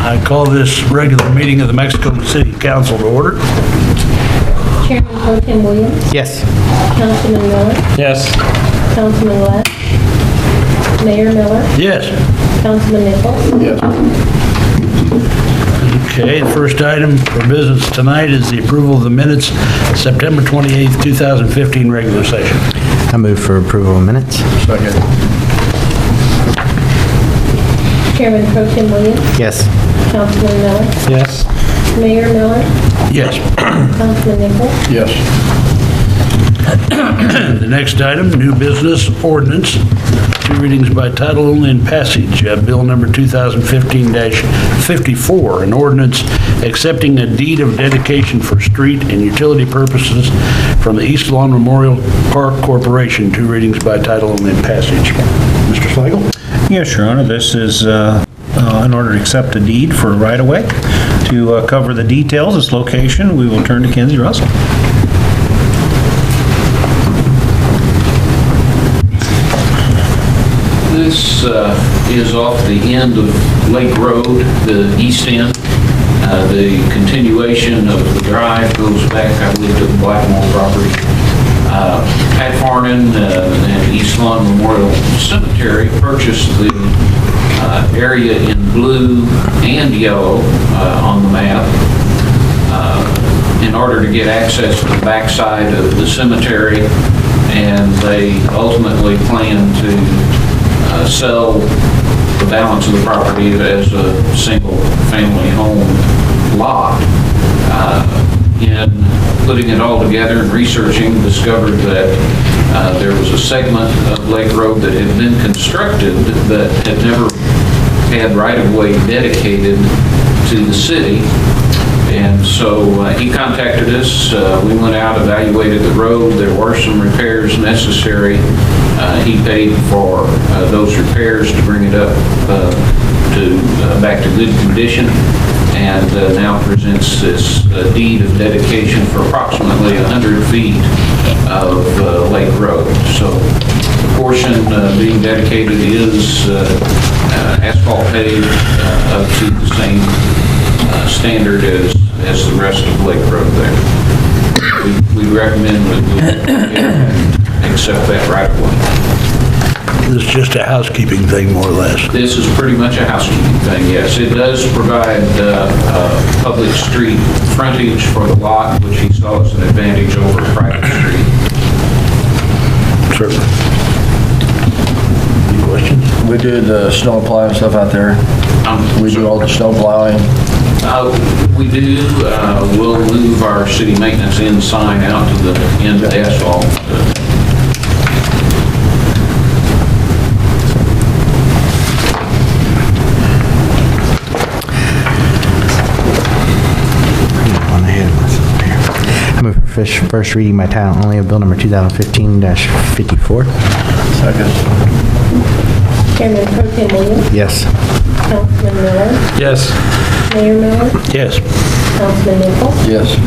I call this regular meeting of the Mexico City Council to order. Chairman Pro Tem Williams, Yes. Councilman Miller, Yes. Councilman West, Mayor Miller, Yes. Councilman Nichols. Yes. Okay, the first item for business tonight is the approval of the minutes, September 28th, 2015 regular session. I move for approval of minutes. Second. Chairman Pro Tem Williams, Yes. Councilman Miller, Yes. Mayor Miller, Yes. Councilman Nichols. Yes. The next item, new business ordinance, two readings by title only and passage. Bill number 2015-54, an ordinance accepting a deed of dedication for street and utility purposes from the East Lawn Memorial Park Corporation, two readings by title only and passage. Mr. Slagle? Yes, Your Honor, this is in order to accept a deed for a right-of-way. To cover the details, its location, we will turn to Kenzie Russell. This is off the end of Lake Road, the east end. The continuation of the drive goes back, I believe, to the Blackmore property. Pat Farnan and East Lawn Memorial Cemetery purchased the area in blue and yellow on the map in order to get access to the backside of the cemetery, and they ultimately plan to sell the balance of the property as a single-family home lot. In putting it all together and researching, discovered that there was a segment of Lake Road that had been constructed that had never had right-of-way dedicated to the city. And so he contacted us. We went out, evaluated the road. There were some repairs necessary. He paid for those repairs to bring it up back to good condition, and now presents this deed of dedication for approximately 100 feet of Lake Road. So the portion being dedicated is asphalt paved up to the same standard as the rest of Lake Road there. We recommend that we accept that right away. This is just a housekeeping thing, more or less. This is pretty much a housekeeping thing, yes. It does provide public street frontage for the lot, which he saw as an advantage over a private street. Certainly. Any questions? We did snow plowing stuff out there. We do all the snow plowing. We do. We'll move our city maintenance end sign out to the end of the asphalt. I move for first reading by title only of bill number 2015-54. Second. Chairman Pro Tem Williams, Yes. Councilman Miller, Yes. Mayor Miller, Yes. Councilman Nichols. Yes.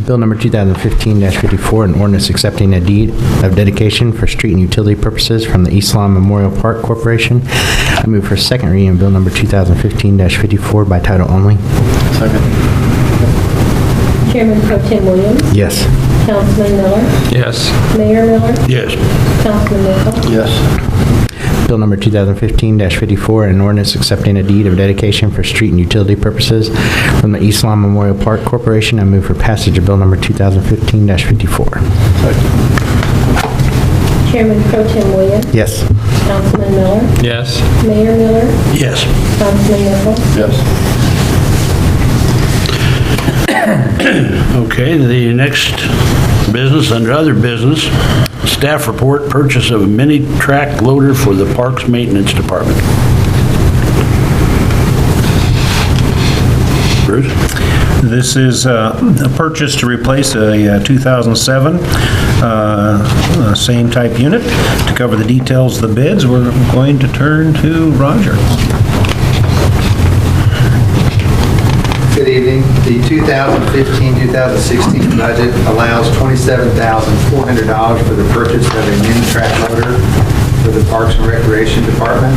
Bill number 2015-54, an ordinance accepting a deed of dedication for street and utility purposes from the East Lawn Memorial Park Corporation. I move for second reading of bill number 2015-54 by title only. Second. Chairman Pro Tem Williams, Yes. Councilman Miller, Yes. Mayor Miller, Yes. Councilman Nichols. Yes. Bill number 2015-54, an ordinance accepting a deed of dedication for street and utility purposes from the East Lawn Memorial Park Corporation. I move for passage of bill number 2015-54. Second. Chairman Pro Tem Williams, Yes. Councilman Miller, Yes. Mayor Miller, Yes. Councilman Nichols. Yes. Okay, the next business, under other business, staff report, purchase of a mini track loader for the Parks Maintenance Department. Bruce? This is a purchase to replace a 2007 same type unit. To cover the details of the bids, we're going to turn to Roger. Good evening. The 2015-2016 budget allows $27,400 for the purchase of a mini track loader for the Parks and Recreation Department.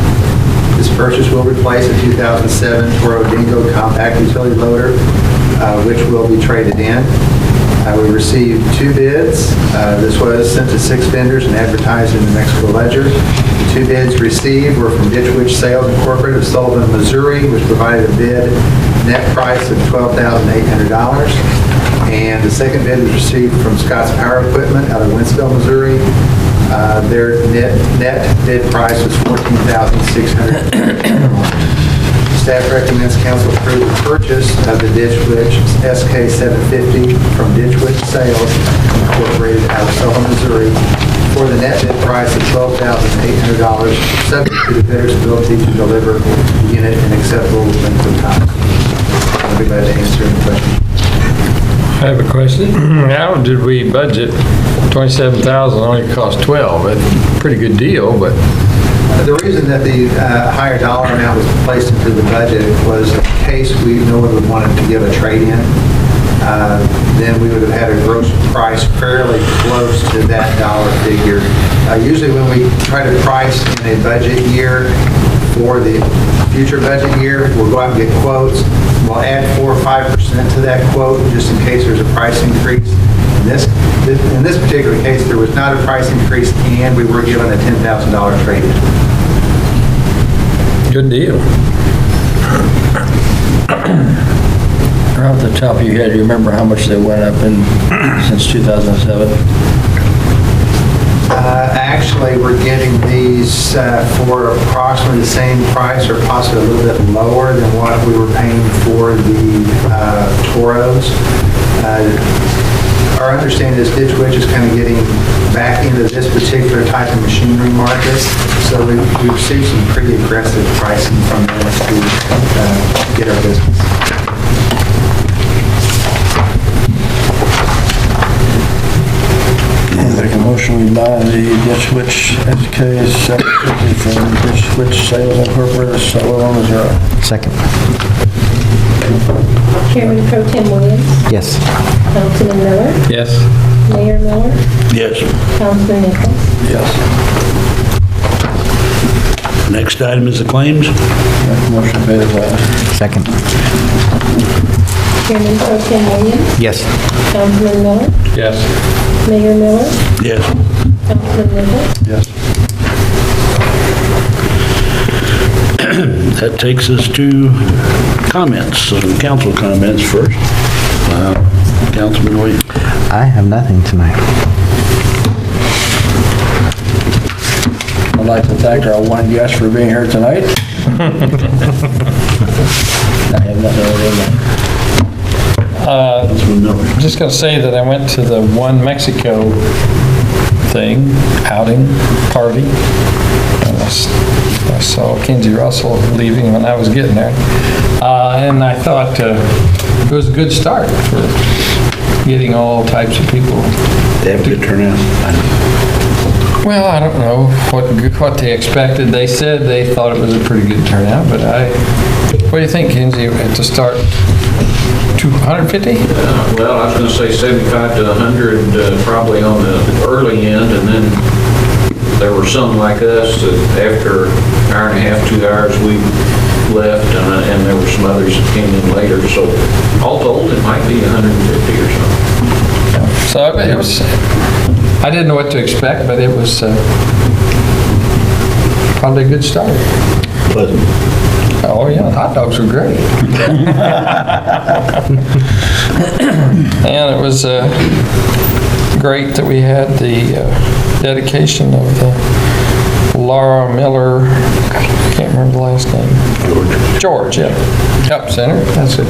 This purchase will replace a 2007 Toro Dingo compact utility loader, which will be traded in. We received 2 bids. This was sent to 6 vendors and advertised in the Mexico Ledger. The 2 bids received were from Ditch Witch Sales Incorporated of Sullivan, Missouri, which provided a bid net price of $12,800. And the second bid was received from Scott's Power Equipment out of Winsville, Missouri. Their net bid price was $14,600. Staff recommends council approve the purchase of the Ditch Witch SK750 from Ditch Witch Sales Incorporated out of Sullivan, Missouri for the net bid price of $12,800, subject to the bidder's ability to deliver the unit in acceptable length of time. I'll be glad to answer any questions. I have a question. How did we budget 27,000, only cost 12? That's a pretty good deal, but The reason that the higher dollar amount was placed into the budget was in case we no one would want to give a trade-in, then we would have had a gross price fairly close to that dollar figure. Usually when we try to price in a budget year for the future budget year, we'll go out and get quotes. We'll add 4 or 5% to that quote just in case there's a price increase. In this particular case, there was not a price increase and we were given a $10,000 trade-in. good deal. Right off the top of your head, you remember how much they went up in since 2007? Actually, we're getting these for approximately the same price or possibly a little bit lower than what we were paying for the Toros. Our understanding is Ditch Witch is kind of getting back into this particular type of machinery market, so we've received some pretty aggressive pricing from them to get our business. Make a motion, we buy the Ditch Witch SK750 from Ditch Witch Sales Incorporated, Sullivan, Missouri. Second. Chairman Pro Tem Williams, Yes. Councilman Miller, Yes. Mayor Miller, Yes. Councilman Nichols. Yes. Next item is the claims. Make a motion to pay the claims. Second. Chairman Pro Tem Williams, Yes. Councilman Miller, Yes. Mayor Miller, Yes. Councilman Nichols. Yes. That takes us to comments, council comments first. Councilman Williams. I have nothing tonight. I'd like to thank our one guest for being here tonight. I have nothing other than that. Councilman Miller. I'm just going to say that I went to the One Mexico thing, outing, party, and I saw Kinsey Russell leaving when I was getting there. And I thought it was a good start for getting all types of people. They have a good turnout. Well, I don't know what they expected. They said they thought it was a pretty good turnout, but what do you think, Kinsey, at the start? 250? Well, I was going to say 75 to 100 probably on the early end, and then there were some like us that after an hour and a half, 2 hours, we left, and there were some others that came in later. So all told, it might be 150 or something. So it was, I didn't know what to expect, but it was probably a good start. Pleasant. Oh, yeah, the hot dogs were great. And it was great that we had the dedication of the Laura Miller, I can't remember the last name. George, yeah. Cup Center, that's it.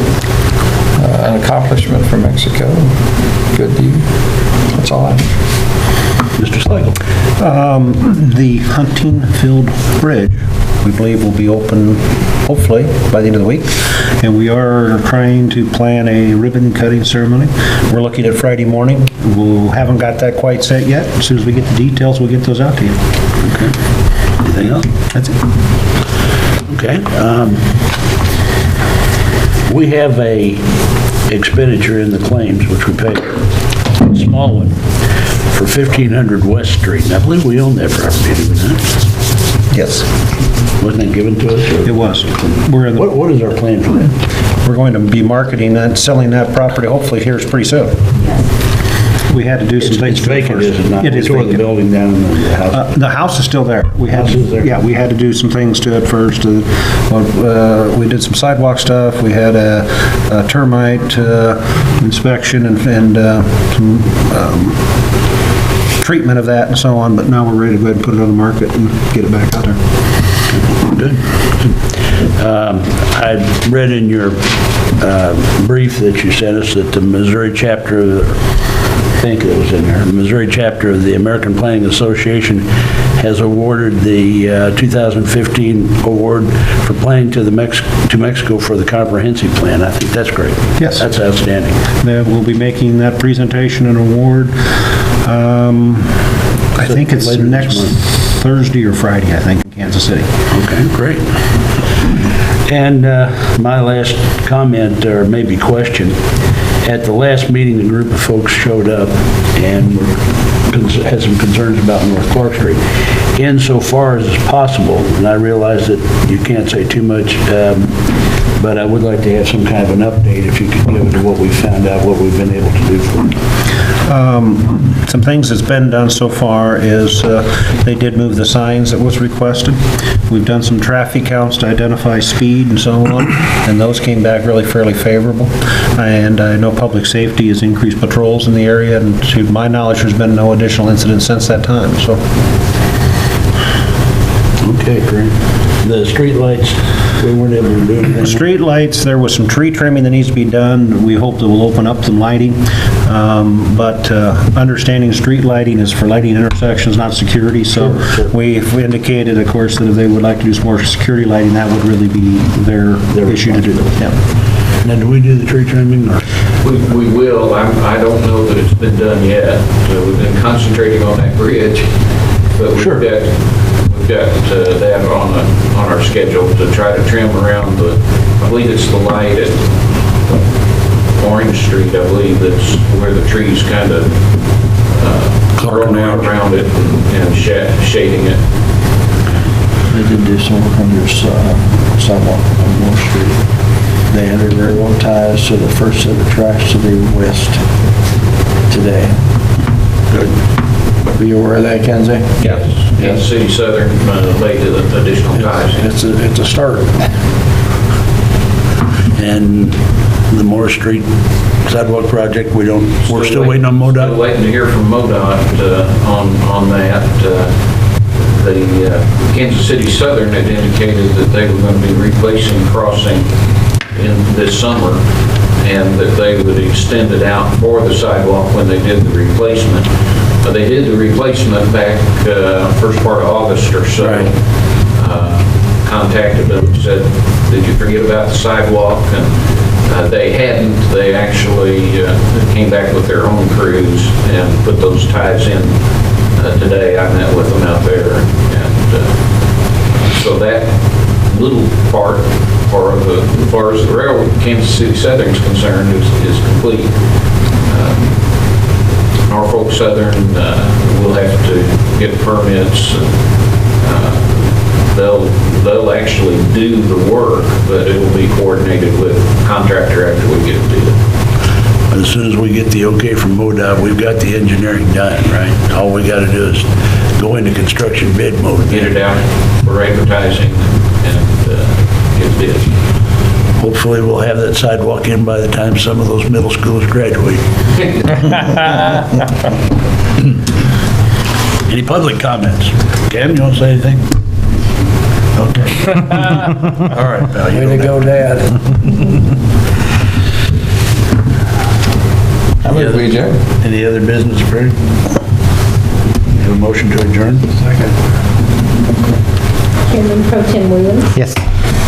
An accomplishment for Mexico. Good deal. That's all I have. Mr. Slagle. The Hunting Field Bridge, we believe will be open hopefully by the end of the week. And we are trying to plan a ribbon cutting ceremony. We're looking at Friday morning. We haven't got that quite set yet. As soon as we get the details, we'll get those out to you. Anything else? That's it. Okay. We have a expenditure in the claims, which we paid, a small one, for 1500 West Street. And I believe we own that property, do we not? Yes, Wasn't it given to us? it or- was. What is our plan for that? We're going to be marketing and selling that property hopefully here pretty soon. We had to do some things It's to it vacant, first. is it not? It is We tore the vacant. building down in the house. The house is still there. We had House is there. Yeah, we had to do some things to it first. We did some sidewalk stuff, we had a termite inspection and some treatment of that and so on, but now we're ready to go ahead and put it on the market and get it back out there. Good. I read in your brief that you sent us that the Missouri chapter, I think it was in there, the Missouri chapter of the American Planning Association has awarded the 2015 award for planning to Mexico for the comprehensive plan. I think that's great. Yes. That's outstanding. We'll be making that presentation and award, I think it's Later this next month. Thursday or Friday, I think, in Kansas City. Okay, great. And my last comment, or maybe question, at the last meeting, a group of folks showed up and had some concerns about North Clark Street. Insofar as is possible, and I realize that you can't say too much, but I would like to have some kind of an update, if you could give it to what we found out, what we've been able to do for you. Some things that's been done so far is they did move the signs that was requested. We've done some traffic counts to identify speed and so on, and those came back really fairly favorable. And I know public safety has increased patrols in the area, and to my knowledge, there's been no additional incidents since that time, so. Okay, great. The streetlights, we weren't able to do anything. Street lights, there was some tree trimming that needs to be done. We hope that we'll open up some lighting. But understanding street lighting is for lighting intersections, not security. So we've indicated, of course, that if they would like to do some more security lighting, that would really be their issue to do. Yeah. Now, do we do the tree trimming, or? We will. I don't know that it's been done yet. We've been concentrating on that bridge, but we've Sure. got that on our schedule to try to trim around I believe it's the light at Orange Street, I believe, that's where the trees kind of grown out around it and shading it. They did do some work on your sidewalk on North Street. They added railroad ties to the first set of tracks to the west today. Good. Are you aware of that, Kenzie? Yes. Kansas City Southern laid the additional ties. It's a start. And the Morris Street sidewalk project, we're still waiting on Still MoDOT? waiting to hear from MoDOT on that. The Kansas City Southern had indicated that they were going to be replacing crossing in this summer, and that they would extend it out for the sidewalk when they did the replacement. They did the replacement back first part of August or so. Right. Contacted them, said, did you forget about the sidewalk? And they hadn't. They actually came back with their own crews and put those ties in today. I met with them out there. And so that little part, as far as the railroad, Kansas City Southern is concerned, is complete. Norfolk Southern will have to get permits. They'll actually do the work, but it will be coordinated with contractor after we get it done. As soon as we get the okay from MoDOT, we've got the engineering done, right? All we got to do is go into construction bid mode. Get it out for advertising and get bids. Hopefully, we'll have that sidewalk in by the time some of those middle schools graduate. Any public comments? Cam, you want to say anything? Okay. All right, pal. you Way to don't go, Dad. I move we adjourn. have- Any other business, Barry? Have a motion to adjourn? Second. Chairman Pro Tem Williams, Yes.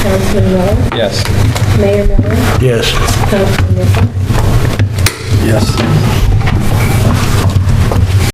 Councilman Miller, Yes. Mayor Miller, Yes. Councilman Nichol. Yes.